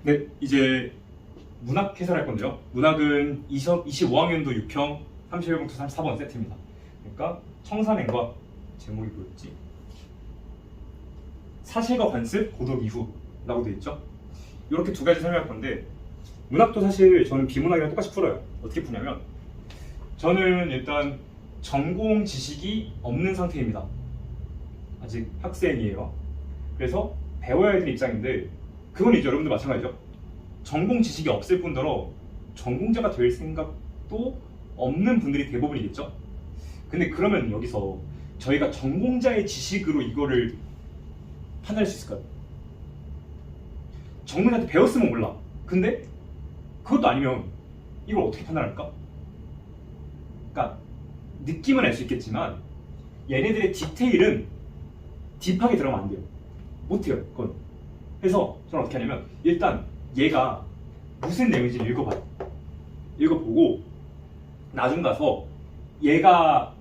네, 이제 문학 해설할 건데요. 문학은 25학년도 6형 31봉투 34번 세트입니다. 그러니까 청산행과 제목이 뭐였지? 사실과 관습, 고독 이후라고 되어 있죠. 이렇게 두 가지 설명할 건데 문학도 사실 저는 비문학이랑 똑같이 풀어요. 어떻게 푸냐면 저는 일단 전공 지식이 없는 상태입니다. 아직 학생이에요. 그래서 배워야 되는 입장인데 그건 이제 여러분들 마찬가지죠. 전공 지식이 없을 뿐더러 전공자가 될 생각도 없는 분들이 대부분이겠죠. 근데 그러면 여기서 저희가 전공자의 지식으로 이거를 판단할 수 있을까요? 전공자한테 배웠으면 몰라. 근데 그것도 아니면 이걸 어떻게 판단할까? 그러니까 느낌은 알 수 있겠지만 얘네들의 디테일은 딥하게 들어가면 안 돼요. 못해요, 그건. 그래서 저는 어떻게 하냐면 일단 얘가 무슨 내용인지 읽어봐요. 읽어보고 나중 가서 얘가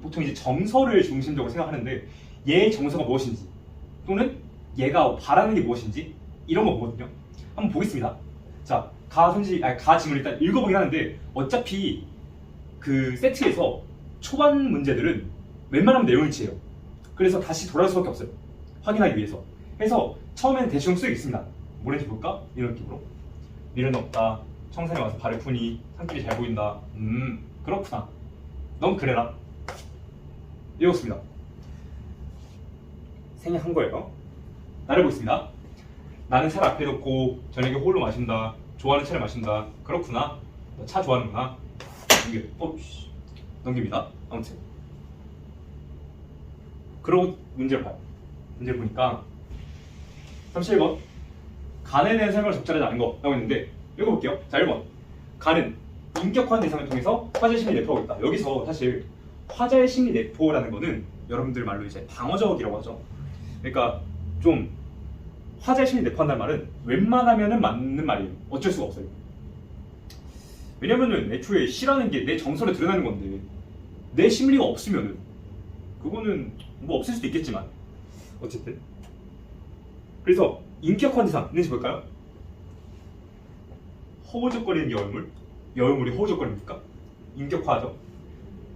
보통 이제 정서를 중심적으로 생각하는데 얘의 정서가 무엇인지 또는 얘가 바라는 게 무엇인지 이런 거 보거든요. 한번 보겠습니다. 자, 가짐을 일단 읽어보긴 하는데 어차피 그 세트에서 초반 문제들은 웬만하면 내용을 치해요. 그래서 다시 돌아올 수밖에 없어요. 확인하기 위해서. 해서 처음에는 대충 쓰겠습니다. 뭐랬는지 볼까? 이런 느낌으로. 미련 없다. 청산에 와서 발을 푸니 산길이 잘 보인다. 그렇구나. 넌 그래라. 읽었습니다. 생략한 거예요. 나를 보겠습니다. 나는 차를 앞에 놓고 저녁에 홀로 마신다. 좋아하는 차를 마신다. 그렇구나. 너 차 좋아하는구나. 넘깁니다. 아무튼 그러고 문제를 봐요. 문제를 보니까 37번 간에 대한 설명을 적절하지 않은 거라고 했는데 읽어볼게요. 자, 1번 간은 인격화한 대상을 통해서 화자의 심리 내포하고 있다. 여기서 사실 화자의 심리 내포라는 거는 여러분들 말로 이제 방어적이라고 하죠. 그러니까 좀 화자의 심리 내포한다는 말은 웬만하면은 맞는 말이에요. 어쩔 수가 없어요. 왜냐면은 애초에 시라는 게 내 정서를 드러내는 건데 내 심리가 없으면은 그거는 뭐 없을 수도 있겠지만 어쨌든 그래서 인격화한 대상 있는지 볼까요? 허우적거리는 여울물? 여울물이 허우적거립니까? 인격화하죠.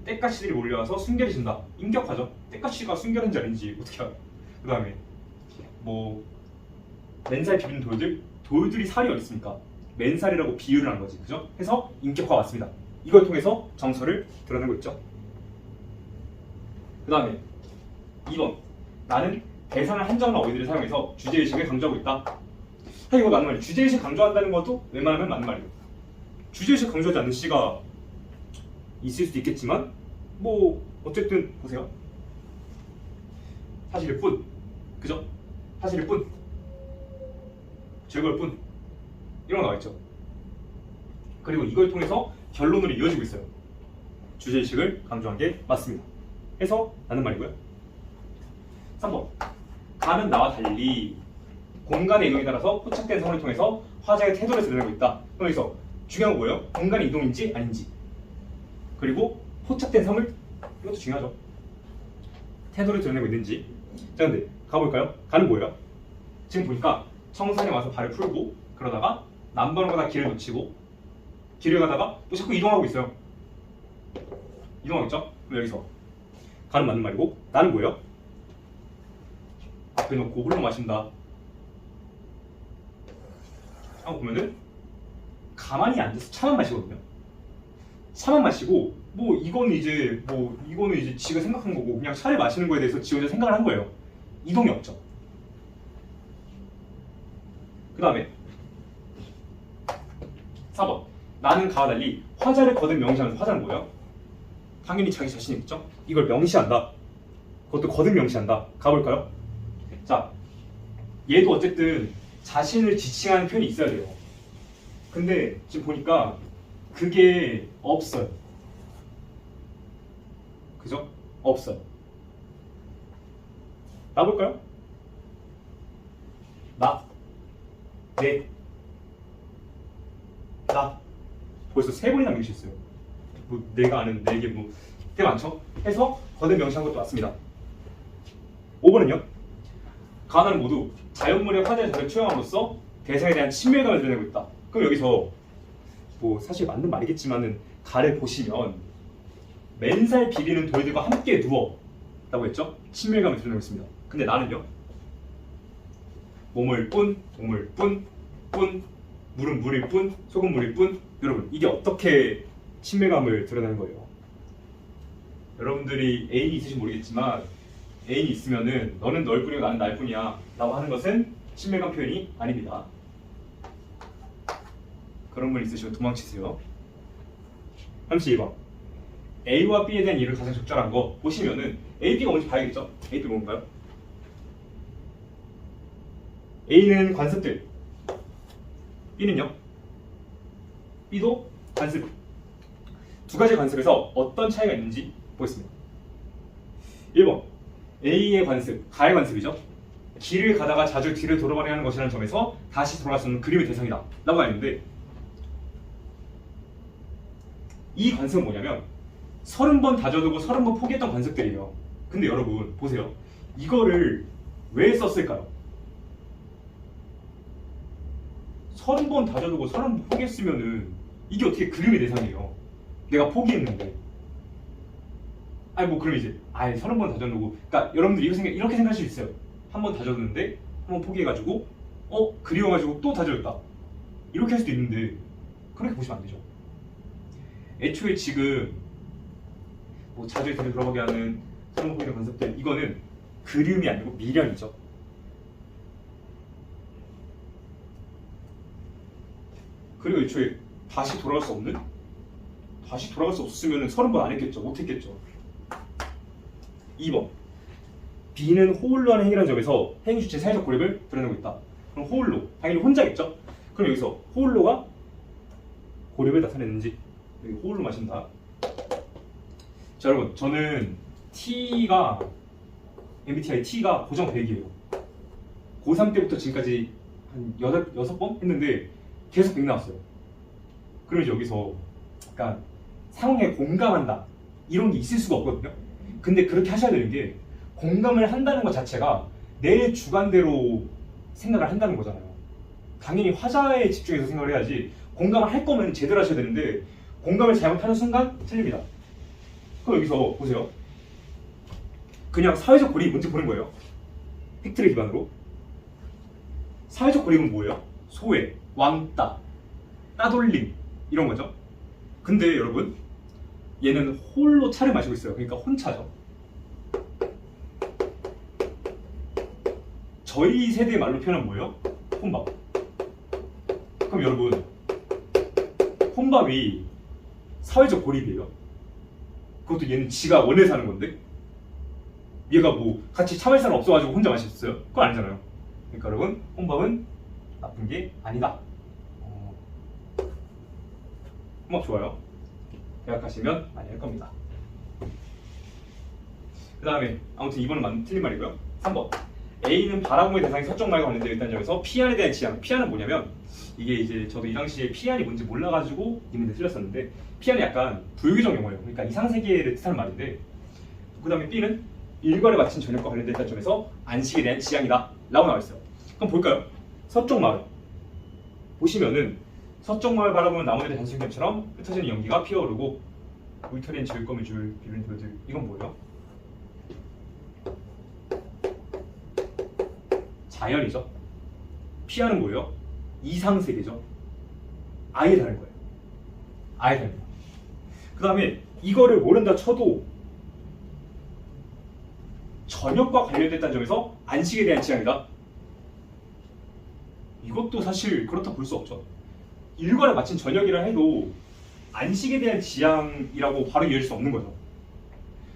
떼까치들이 몰려와서 순결이 진다. 인격화죠. 떼까치가 순결한지 아닌지 어떻게 알아요? 그 다음에 뭐 맨살 비비는 돌들이 살이 어디 있습니까? 맨살이라고 비유를 하는 거지, 그죠? 해서 인격화 맞습니다. 이걸 통해서 정서를 드러내고 있죠. 그 다음에 2번 나는 대상을 한정한 어휘들을 사용해서 주제의식을 강조하고 있다. 이거 맞는 말이에요. 주제의식 강조한다는 것도 웬만하면 맞는 말이에요. 주제의식 강조하지 않는 시가 있을 수도 있겠지만 뭐 어쨌든 보세요. 사실일 뿐, 그죠? 사실일 뿐, 즐거울 뿐 이런 거 나와있죠. 그리고 이걸 통해서 결론으로 이어지고 있어요. 주제의식을 강조한 게 맞습니다. 해서 라는 말이고요. 3번 간은 나와 달리 공간의 이동에 따라서 포착된 성을 통해서 화자의 태도를 드러내고 있다. 여기서 중요한 건 뭐예요? 공간의 이동인지 아닌지 그리고 포착된 성을 이것도 중요하죠. 태도를 드러내고 있는지. 자, 근데 가볼까요? 간은 뭐예요? 지금 보니까 청산에 와서 발을 풀고 그러다가 남바로 가다 길을 놓치고 길을 가다가 또 자꾸 이동하고 있어요. 이동하고 있죠? 그럼 여기서 간은 맞는 말이고 나는 뭐예요? 앞에 놓고 홀로 마신다 하고 보면은 가만히 앉아서 차만 마시거든요. 차만 마시고 이거는 이제 지가 생각한 거고 그냥 차를 마시는 거에 대해서 지 혼자 생각을 한 거예요. 이동이 없죠. 그 다음에 4번 나는 가와 달리 화자를 거듭 명시하면서 화자는 뭐예요? 당연히 자기 자신이겠죠? 이걸 명시한다. 그것도 거듭 명시한다. 가볼까요? 자, 얘도 어쨌든 자신을 지칭하는 표현이 있어야 돼요. 근데 지금 보니까 그게 없어요. 그죠? 없어요. 나볼까요? 나, 내, 나. 벌써 3번이나 명시했어요. 내가 아는 4개 꽤 많죠? 해서 거듭 명시한 것도 맞습니다. 5번은요? 가나는 모두 자연물의 화자의 자를 투영함으로써 대상에 대한 친밀감을 드러내고 있다. 그럼 여기서 뭐 사실 맞는 말이겠지만은 가를 보시면 맨살 비비는 돌들과 함께 누워 라고 했죠? 친밀감을 드러내고 있습니다. 근데 나는요, 몸을 뿐, 몸을 뿐, 물은 물일 뿐, 속은 물일 뿐. 여러분, 이게 어떻게 친밀감을 드러내는 거예요? 여러분들이 애인이 있으신지 모르겠지만 애인이 있으면은 너는 널 뿐이고 나는 날 뿐이야 라고 하는 것은 친밀감 표현이 아닙니다. 그런 분 있으시면 도망치세요. 32번. A와 B에 대한 이유를 가장 적절한 거 보시면은 A, B가 뭔지 봐야겠죠? A, B 뭔가요? A는 관습들, B는요? B도 관습. 두 가지 관습에서 어떤 차이가 있는지 보겠습니다. 1번. A의 관습, 가의 관습이죠. 길을 가다가 자주 뒤를 돌아보려 하는 것이라는 점에서 다시 돌아갈 수 없는 그림의 대상이다 라고 하는데, 이 관습은 뭐냐면 30번 다져두고 30번 포기했던 관습들이에요. 근데 여러분 보세요. 이거를 왜 썼을까요? 30번 다져두고 30번 포기했으면은 이게 어떻게 그림의 대상이에요? 내가 포기했는데. 아니 뭐 그럼 이제 30번 다져두고, 그러니까 여러분들 이렇게 생각할 수 있어요. 한 번 다져두는데 한 번 포기해가지고 그리워가지고 또 다져줬다, 이렇게 할 수도 있는데 그렇게 보시면 안 되죠. 애초에 지금 뭐 자주 뒤로 돌아보게 하는 서로 보이는 관습들, 이거는 그림이 아니고 미련이죠. 그리고 애초에 다시 돌아갈 수 없으면 30번 안 했겠죠. 못 했겠죠. 2번. B는 호울로 하는 행위라는 점에서 행위 주체 사회적 고립을 드러내고 있다. 그럼 호울로, 당연히 혼자겠죠? 그럼 여기서 호울로가 고립을 나타내는지, 여기 호울로 마신다. 자 여러분, 저는 MBTI T가 고정 100이에요. 고3 때부터 지금까지 한 6번 했는데 계속 100 나왔어요. 그럼 이제 여기서 약간 상황에 공감한다 이런 게 있을 수가 없거든요. 근데 그렇게 하셔야 되는 게, 공감을 한다는 것 자체가 내 주관대로 생각을 한다는 거잖아요. 당연히 화자에 집중해서 생각을 해야지, 공감을 할 거면 제대로 하셔야 되는데 공감을 잘못하는 순간 틀립니다. 그럼 여기서 보세요. 그냥 사회적 고립이 뭔지 보는 거예요. 팩트를 기반으로. 사회적 고립은 뭐예요? 소외, 왕따, 따돌림 이런 거죠. 근데 여러분, 얘는 홀로 차를 마시고 있어요. 그러니까 혼차죠. 저희 세대의 말로 표현하면 뭐예요? 혼밥. 그럼 여러분, 혼밥이 사회적 고립이에요. 그것도 얘는 지가 원해서 하는 건데, 얘가 뭐 같이 참을 사람 없어가지고 혼자 마셨어요? 그건 아니잖아요. 그러니까 여러분, 혼밥은 나쁜 게 아니다. 혼밥 좋아요. 대학가시면 많이 할 겁니다. 그 다음에 아무튼 이번은 틀린 말이고요. 3번. A는 바라봄의 대상이 서쪽 말과 관련되어 있다는 점에서 피안에 대한 지향. 피안은 뭐냐면, 이게 이제 저도 이 당시에 피안이 뭔지 몰라가지고 이문제 틀렸었는데, 피안이 약간 불규정 용어예요. 그러니까 이상세계를 뜻하는 말인데, 그 다음에 B는 일괄에 마친 저녁과 관련되어 있다는 점에서 안식에 대한 지향이다 라고 나와있어요. 그럼 볼까요? 서쪽 마을 보시면은, 서쪽 마을 바라보면 나무들의 단순경처럼 흩어지는 연기가 피어오르고 울타리엔 지을 거미 줄 비비는 돌들. 이건 뭐예요? 자연이죠. 피아는 뭐예요? 이상세계죠. 아예 다른 거예요. 아예 다릅니다. 그 다음에 이거를 모른다 쳐도 저녁과 관련됐다는 점에서 안식에 대한 지향이다. 이것도 사실 그렇다 볼 수 없죠. 일과를 마친 저녁이라 해도 안식에 대한 지향이라고 바로 이해할 수 없는 거죠.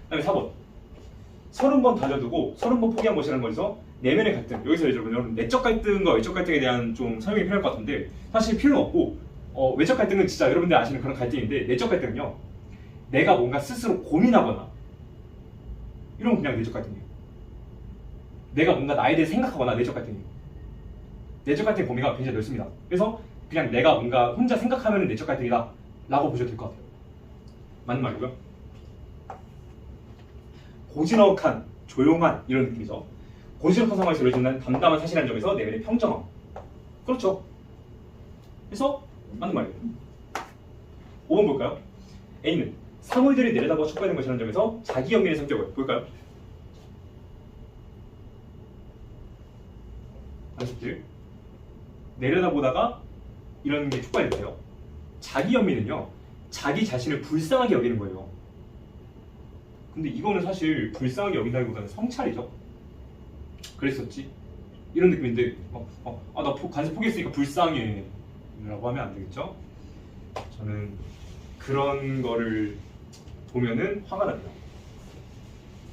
그 다음에 4번. 30번 다져두고 30번 포기한 것이라는 거에서 내면의 갈등. 여기서 여러분 내적 갈등과 외적 갈등에 대한 좀 설명이 필요할 것 같은데, 사실 필요는 없고, 외적 갈등은 진짜 여러분들 아시는 그런 갈등인데, 내적 갈등은요, 내가 뭔가 스스로 고민하거나 이런 건 그냥 내적 갈등이에요. 내가 뭔가 나에 대해 생각하거나 내적 갈등이에요. 내적 갈등의 범위가 굉장히 넓습니다. 그래서 그냥 내가 뭔가 혼자 생각하면 내적 갈등이다 라고 보셔도 될 것 같아요. 맞는 말이고요. 고즈넉한, 조용한 이런 느낌이죠. 고즈넉한 상황에서 이루어지는 담담한 사실이라는 점에서 내면의 평정함. 그렇죠. 그래서 맞는 말이에요. 5번 볼까요? A는 사물들이 내려다보고 촉발된 것이라는 점에서 자기 연민의 성격을 볼까요? 아시길 내려다보다가 이런 게 촉발돼요. 자기 연민은요, 자기 자신을 불쌍하게 여기는 거예요. 근데 이거는 사실 불쌍하게 여긴다기보다는 성찰이죠. 그랬었지? 이런 느낌인데 나 관습 포기했으니까 불쌍해 라고 하면 안 되겠죠? 저는 그런 거를 보면은 화가 납니다.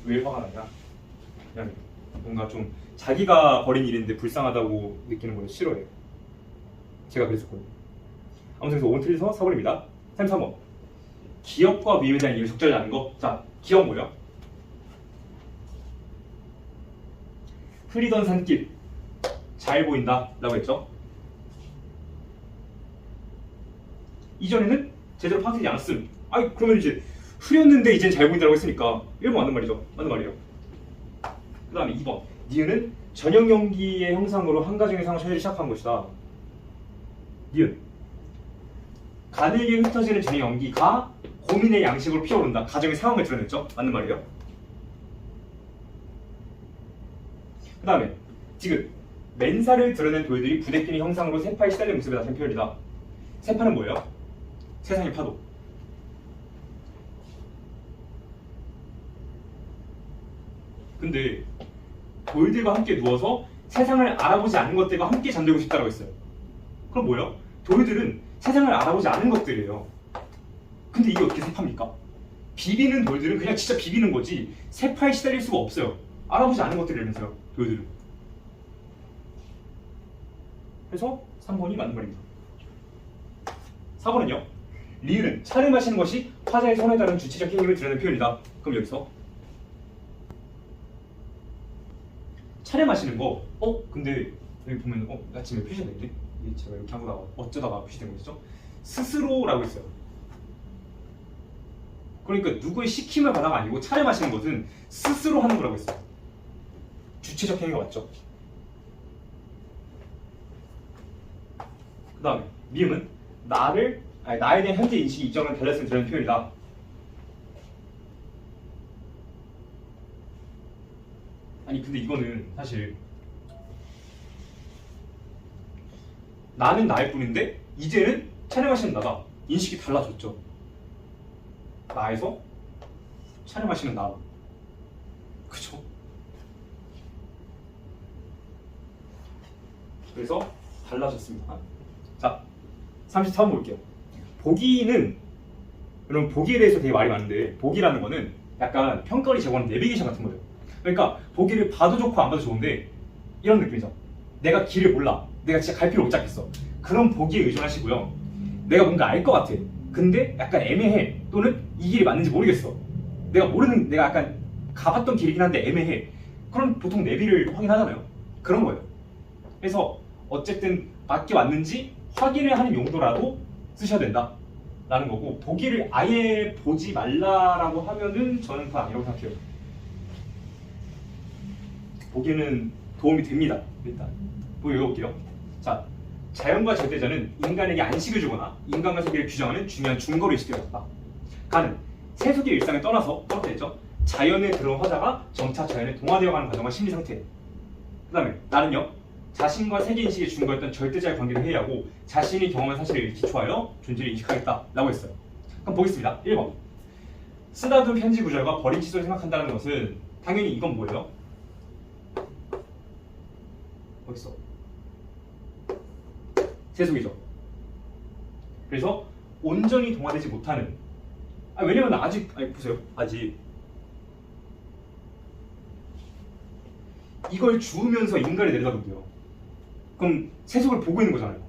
왜 화가 나냐? 그냥 뭔가 좀 자기가 벌인 일인데 불쌍하다고 느끼는 걸 싫어해요. 제가 그랬었거든요. 아무튼 그래서 5번 틀려서 4번입니다. 33번. 기업과 미움에 대한 이유를 적절히 아는 거. 자, 기업 뭐예요? 흐리던 산길 잘 보인다 라고 했죠. 이전에는 제대로 파악되지 않았음. 아니 그러면 이제 흐렸는데 이젠 잘 보인다고 했으니까 1번 맞는 말이죠. 맞는 말이에요. 그 다음에 2번. 니은은 전형 연기의 형상으로 한 가정의 상을 찾기 시작한 것이다. 니은. 가늘게 흩어지는 전형 연기가 고민의 양식으로 피어오른다. 가정의 상황을 드러냈죠. 맞는 말이에요. 그 다음에 지금 맨살을 드러낸 돌들이 부대끼는 형상으로 세파의 시달린 모습에 나타낸 표현이다. 세파는 뭐예요? 세상의 파도. 근데 돌들과 함께 누워서 세상을 알아보지 않은 것들과 함께 잠들고 싶다고 했어요. 그럼 뭐예요? 돌들은 세상을 알아보지 않은 것들이에요. 근데 이게 어떻게 세파입니까? 비비는 돌들은 그냥 진짜 비비는 거지 세파에 시달릴 수가 없어요. 알아보지 않은 것들이라면서요, 돌들은. 그래서 3번이 맞는 말입니다. 4번은요. 리을은 차를 마시는 것이 화자의 손에 따른 주체적 행위를 드러내는 표현이다. 그럼 여기서 차를 마시는 거, 근데 여기 보면 아침에 표시가 있네. 이게 제가 이렇게 하고 나가 어쩌다가 표시된 거죠? 스스로라고 있어요. 그러니까 누구의 시킴을 받아가 아니고 차를 마시는 것은 스스로 하는 거라고 했어요. 주체적 행위가 맞죠? 그 다음에 미음은 나에 대한 현재 인식이 이전과 달랐음을 드러내는 표현이다. 아니 근데 이거는 사실 나는 나일 뿐인데 이제는 차를 마시는 나가 인식이 달라졌죠. 나에서 차를 마시는 나. 그쵸? 그래서 달라졌습니다. 자, 33번 볼게요. 보기는, 여러분 보기에 대해서 되게 말이 많은데 보기라는 거는 약간 평가를 제공하는 내비게이션 같은 거예요. 그러니까 보기를 봐도 좋고 안 봐도 좋은데 이런 느낌이죠. 내가 길을 몰라. 내가 진짜 갈피를 못 잡겠어. 그런 보기에 의존하시고요. 내가 뭔가 알 것 같아. 근데 약간 애매해. 또는 이 길이 맞는지 모르겠어. 내가 약간 가봤던 길이긴 한데 애매해. 그럼 보통 내비를 확인하잖아요. 그런 거예요. 그래서 어쨌든 맞게 맞는지 확인을 하는 용도라도 쓰셔야 된다 라는 거고, 보기를 아예 보지 말라라고 하면은 저는 그거 아니라고 생각해요. 보기는 도움이 됩니다. 일단 읽어볼게요. 자, 자연과 절대자는 인간에게 안식을 주거나 인간과 세계를 규정하는 중요한 중거리 의식이었다. 가는 세속의 일상을 떠나서 떨어졌죠. 자연에 들어온 화자가 점차 자연에 동화되어가는 과정과 심리 상태. 그 다음에 나는요, 자신과 세계 인식에 준거였던 절대자의 관계를 회의하고 자신이 경험한 사실을 기초하여 존재를 인식하겠다 라고 했어요. 그럼 보겠습니다. 1번. 쓰다둔 편지 구절과 버린 칫솔을 생각한다는 것은 당연히 이건 뭐예요? 어딨어? 세속이죠. 그래서 온전히 동화되지 못하는, 왜냐면 보세요. 아직 이걸 주우면서 인간이 내려다보고요. 그럼 세속을 보고 있는 거잖아요.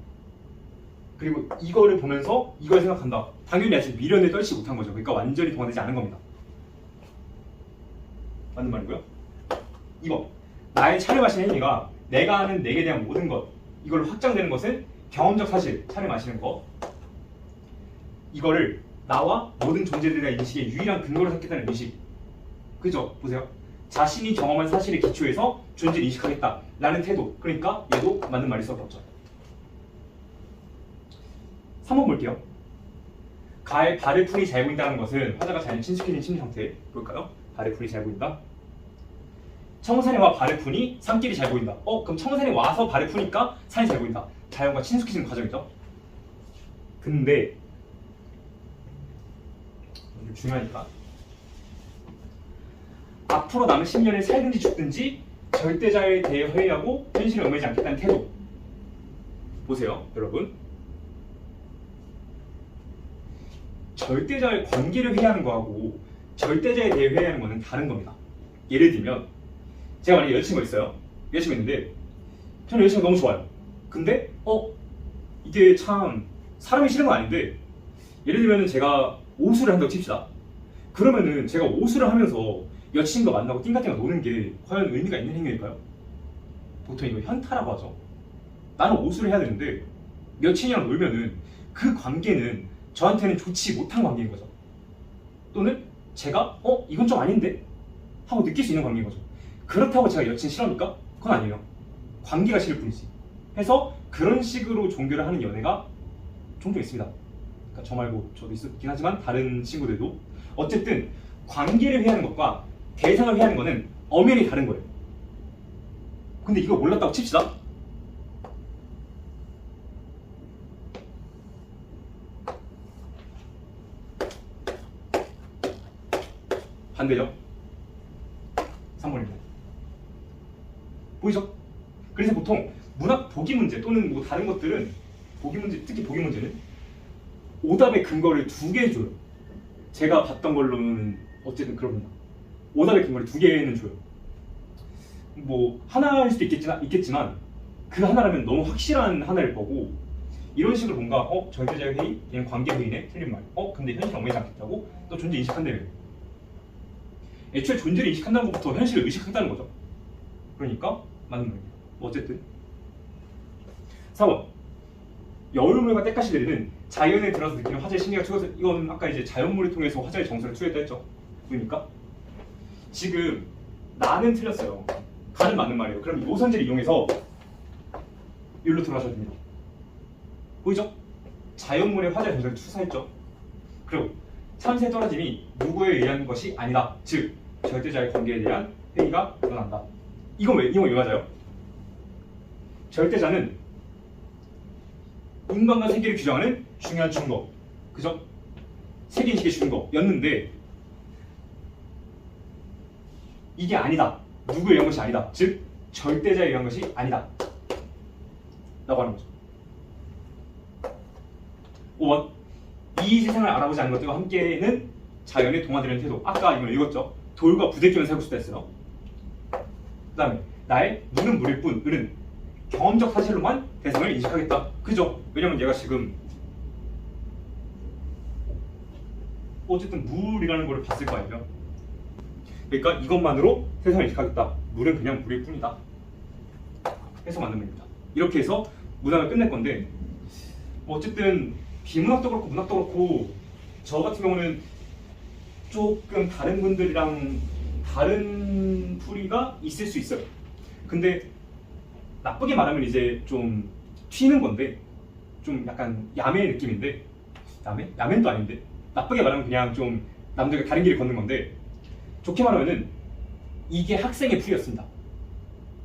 그리고 이거를 보면서 이걸 생각한다. 당연히 아직 미련에 떨지 못한 거죠. 그러니까 완전히 동화되지 않은 겁니다. 맞는 말이고요. 2번. 나의 차를 마시는 행위가 내가 아는 내게 대한 모든 것, 이걸로 확장되는 것은 경험적 사실, 차를 마시는 것, 이거를 나와 모든 존재들에 대한 인식의 유일한 근거로 삼겠다는 의식. 그죠? 보세요. 자신이 경험한 사실에 기초해서 존재를 인식하겠다라는 태도. 그러니까 얘도 맞는 말일 수밖에 없죠. 한번 볼게요. 가의 발의 풀이 잘 보인다는 것은 화자가 잘 친숙해진 심리 상태. 볼까요? 발의 풀이 잘 보인다. 청산이와 발의 풀이 산길이 잘 보인다. 그럼 청산이 와서 발의 푸니까 산이 잘 보인다. 자연과 친숙해지는 과정이죠. 근데 이게 중요하니까 앞으로 남은 10년을 살든지 죽든지 절대자에 대해 회의하고 현실에 얽매이지 않겠다는 태도. 보세요, 여러분. 절대자의 관계를 회의하는 거하고 절대자에 대해 회의하는 거는 다른 겁니다. 예를 들면 제가 만약에 여자친구가 있어요. 여자친구가 있는데 저는 여자친구가 너무 좋아요. 근데 이게 참 사람이 싫은 건 아닌데 예를 들면 제가 오수를 한다고 칩시다. 그러면은 제가 오수를 하면서 여자친구가 만나고 띵가띵가 노는 게 과연 의미가 있는 행위일까요? 보통 이거 현타라고 하죠. 나는 오수를 해야 되는데 여친이랑 놀면은 그 관계는 저한테는 좋지 못한 관계인 거죠. 또는 제가 이건 좀 아닌데? 하고 느낄 수 있는 관계인 거죠. 그렇다고 제가 여친 싫어합니까? 그건 아니에요. 관계가 싫을 뿐이지. 해서 그런 식으로 종교를 하는 연애가 종종 있습니다. 그러니까 저 말고 저도 있긴 하지만 다른 친구들도 어쨌든 관계를 회하는 것과 대상을 회하는 거는 엄연히 다른 거예요. 근데 이거 몰랐다고 칩시다. 반대죠? 3번입니다. 보이죠? 그래서 보통 문학 보기 문제 또는 뭐 다른 것들은 보기 문제, 특히 보기 문제는 오답의 근거를 2개 줘요. 제가 봤던 걸로는 어쨌든 그럽니다. 오답의 근거를 2개는 줘요. 뭐 하나일 수도 있겠지만 그 하나라면 너무 확실한 하나일 거고 이런 식으로 뭔가 절대자의 회의, 그냥 관계 회의네, 틀린 말. 근데 현실 얽매이지 않겠다고 또 존재 인식한다며. 애초에 존재를 인식한다는 것부터 현실을 의식한다는 거죠. 그러니까 맞는 말입니다. 어쨌든 4번 여울물과 때까지 내리는 자연에 들어서 느끼는 화자의 심리가 추가해서 이건 아까 이제 자연물을 통해서 화자의 정서를 추구했다 했죠. 그러니까 지금 나는 틀렸어요. 가는 맞는 말이에요. 그럼 요선제를 이용해서 여기로 들어가셔야 됩니다. 보이죠? 자연물의 화자의 정서를 추사했죠. 그리고 참새의 떨어짐이 누구에 의한 것이 아니다. 즉 절대자의 관계에 대한 회의가 일어난다. 이건 왜 맞아요? 절대자는 인간과 세계를 규정하는 중요한 증거, 그죠? 세계인식의 증거였는데 이게 아니다. 누구에 의한 것이 아니다. 즉 절대자에 의한 것이 아니다. 라고 하는 거죠. 5번 이 세상을 알아보지 않은 것들과 함께는 자연에 동화되는 태도. 아까 이걸 읽었죠? 돌과 부대끼면 살고 싶다 했어요. 그 다음에 나의 물은 물일 뿐, 을은 경험적 사실로만 대상을 인식하겠다. 그죠? 왜냐면 얘가 지금 어쨌든 물이라는 걸 봤을 거 아니에요. 그러니까 이것만으로 세상을 인식하겠다. 물은 그냥 물일 뿐이다. 해서 맞는 말입니다. 이렇게 해서 문학을 끝낼 건데 어쨌든 비문학도 그렇고 문학도 그렇고 저 같은 경우는 조금 다른 분들이랑 다른 풀이가 있을 수 있어요. 근데 나쁘게 말하면 이제 좀 튀는 건데 좀 약간 야매 느낌인데 야매는 또 아닌데 나쁘게 말하면 그냥 좀 남들과 다른 길을 걷는 건데 좋게 말하면은 이게 학생의 풀이였습니다.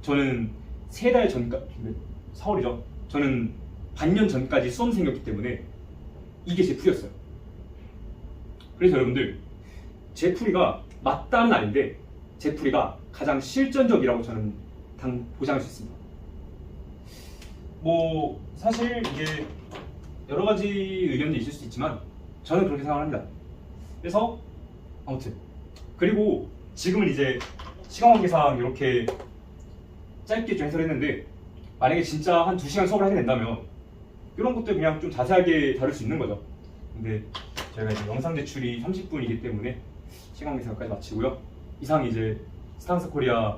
저는 3달 전까지 4월이죠. 저는 반년 전까지 수험생이었기 때문에 이게 제 풀이였어요. 그래서 여러분들 제 풀이가 맞다는 아닌데 제 풀이가 가장 실전적이라고 저는 보장할 수 있습니다. 뭐 사실 이게 여러 가지 의견도 있을 수 있지만 저는 그렇게 생각합니다. 그래서 아무튼 그리고 지금은 이제 시간 관계상 이렇게 짧게 좀 해설했는데 만약에 진짜 한 2시간 수업을 하게 된다면 이런 것들 그냥 좀 자세하게 다룰 수 있는 거죠. 근데 저희가 이제 영상 제출이 30분이기 때문에 시간 관계상까지 마치고요. 이상 이제 스탄스 코리아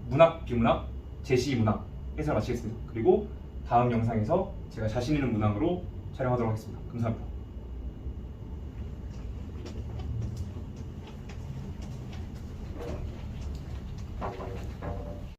문학, 비문학, 제시 문학 해설 마치겠습니다. 그리고 다음 영상에서 제가 자신 있는 문항으로 촬영하도록 하겠습니다. 감사합니다.